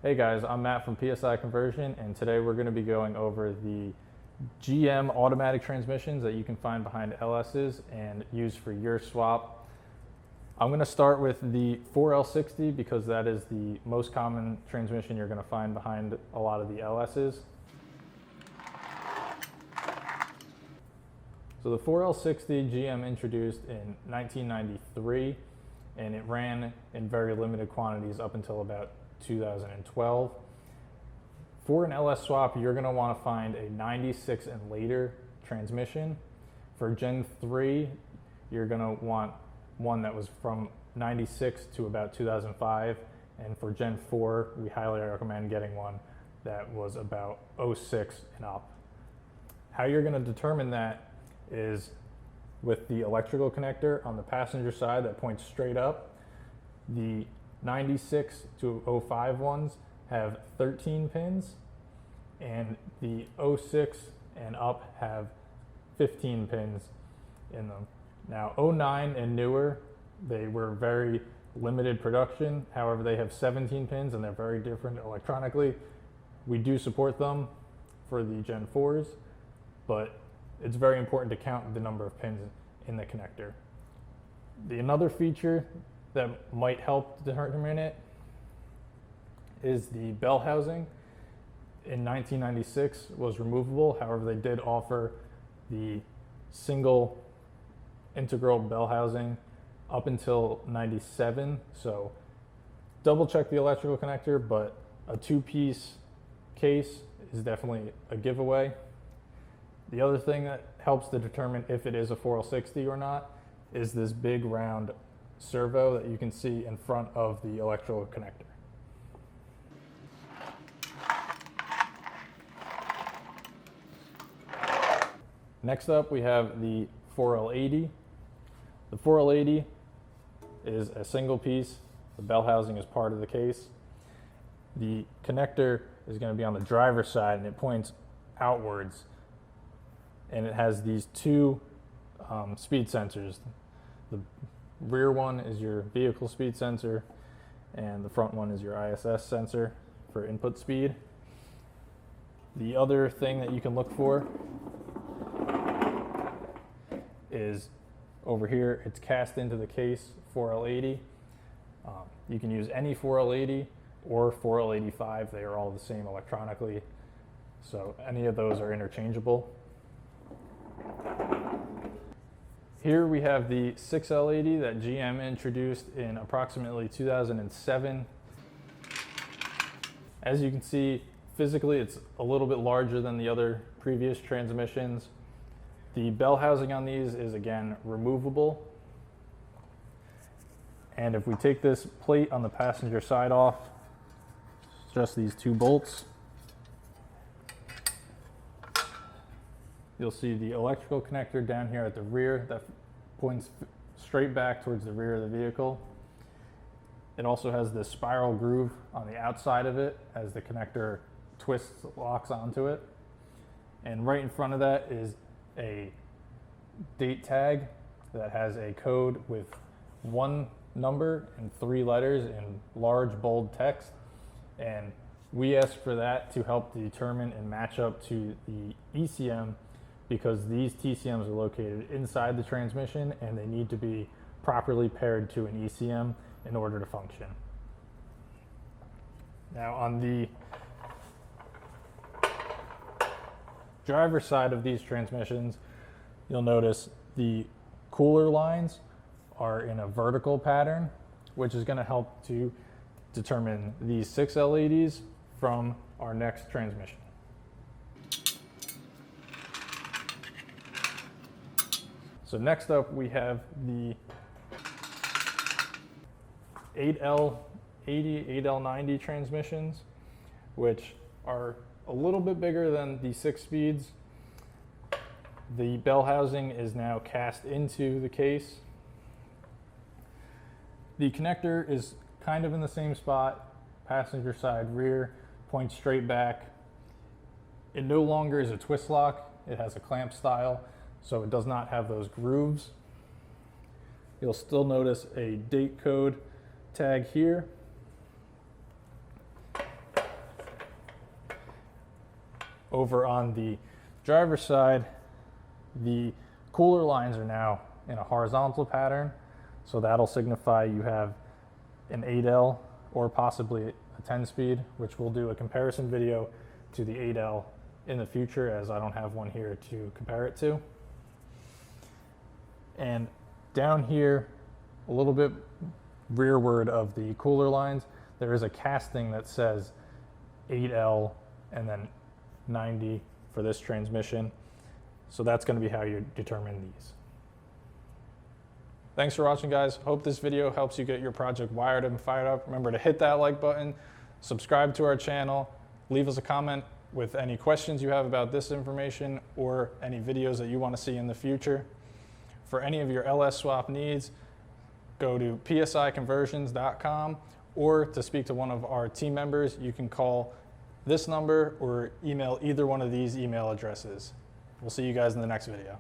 Hey guys, I'm Matt from PSI Conversion, and today we're going to be going over the GM automatic transmissions that you can find behind LS's and use for your swap. I'm going to start with the 4L60 because that is the most common transmission you're going to find behind a lot of the LS's. So the 4L60 GM introduced in 1993, and it ran in very limited quantities up until about 2012. For an LS swap, you're going to want to find a 96 and later transmission. For Gen 3, you're going to want one that was from 96 to about 2005. And for Gen 4, we highly recommend getting one that was about 06 and up. How you're going to determine that is with the electrical connector on the passenger side that points straight up. The 96 to 05 ones have 13 pins, and the 06 and up have 15 pins in them. Now 09 and newer, they were very limited production. However, they have 17 pins and they're very different electronically. We do support them for the Gen 4s, but it's very important to count the number of pins in the connector. Another feature that might help determine it is the bell housing. In 1996 was removable. However, they did offer the single integral bell housing up until 97. So double check the electrical connector, but a two-piece case is definitely a giveaway. The other thing that helps to determine if it is a 4L60 or not is this big round servo that you can see in front of the electrical connector. Next up, we have the 4L80. The 4L80 is a single piece. The bell housing is part of the case. The connector is going to be on the driver's side and it points outwards. And it has these two speed sensors. The rear one is your vehicle speed sensor, and the front one is your ISS sensor for input speed. The other thing that you can look for is over here. It's cast into the case 4L80. You can use any 4L80 or 4L85. They are all the same electronically, so any of those are interchangeable. Here we have the 6L80 that GM introduced in approximately 2007. As you can see, physically it's a little bit larger than the other previous transmissions. The bell housing on these is again removable. And if we take this plate on the passenger side off, just these two bolts, you'll see the electrical connector down here at the rear that points straight back towards the rear of the vehicle. It also has this spiral groove on the outside of it as the connector twists, locks onto it. And right in front of that is a date tag that has a code with one number and 3 letters in large bold text. And we ask for that to help determine and match up to the ECM, because these TCMs are located inside the transmission and they need to be properly paired to an ECM in order to function. Now on the driver's side of these transmissions, you'll notice the cooler lines are in a vertical pattern, which is going to help to determine these 6L80s from our next transmission. So next up we have the 8L80, 8L90 transmissions, which are a little bit bigger than the 6 speeds. The bell housing is now cast into the case. The connector is kind of in the same spot, passenger side rear, points straight back. It no longer is a twist lock, it has a clamp style, so it does not have those grooves. You'll still notice a date code tag here. over on the driver's side, the cooler lines are now in a horizontal pattern. So that'll signify you have an 8L or possibly a 10-speed, which we'll do a comparison video to the 8L in the future, as I don't have one here to compare it to. And down here, a little bit rearward of the cooler lines, there is a casting that says 8L and then 90 for this transmission. So that's going to be how you determine these. Thanks for watching, guys. Hope this video helps you get your project wired and fired up. Remember to hit that like button, subscribe to our channel, leave us a comment with any questions you have about this information or any videos that you want to see in the future. For any of your LS swap needs, go to psiconversions.com, or to speak to one of our team members, you can call this number or email either one of these email addresses. We'll see you guys in the next video.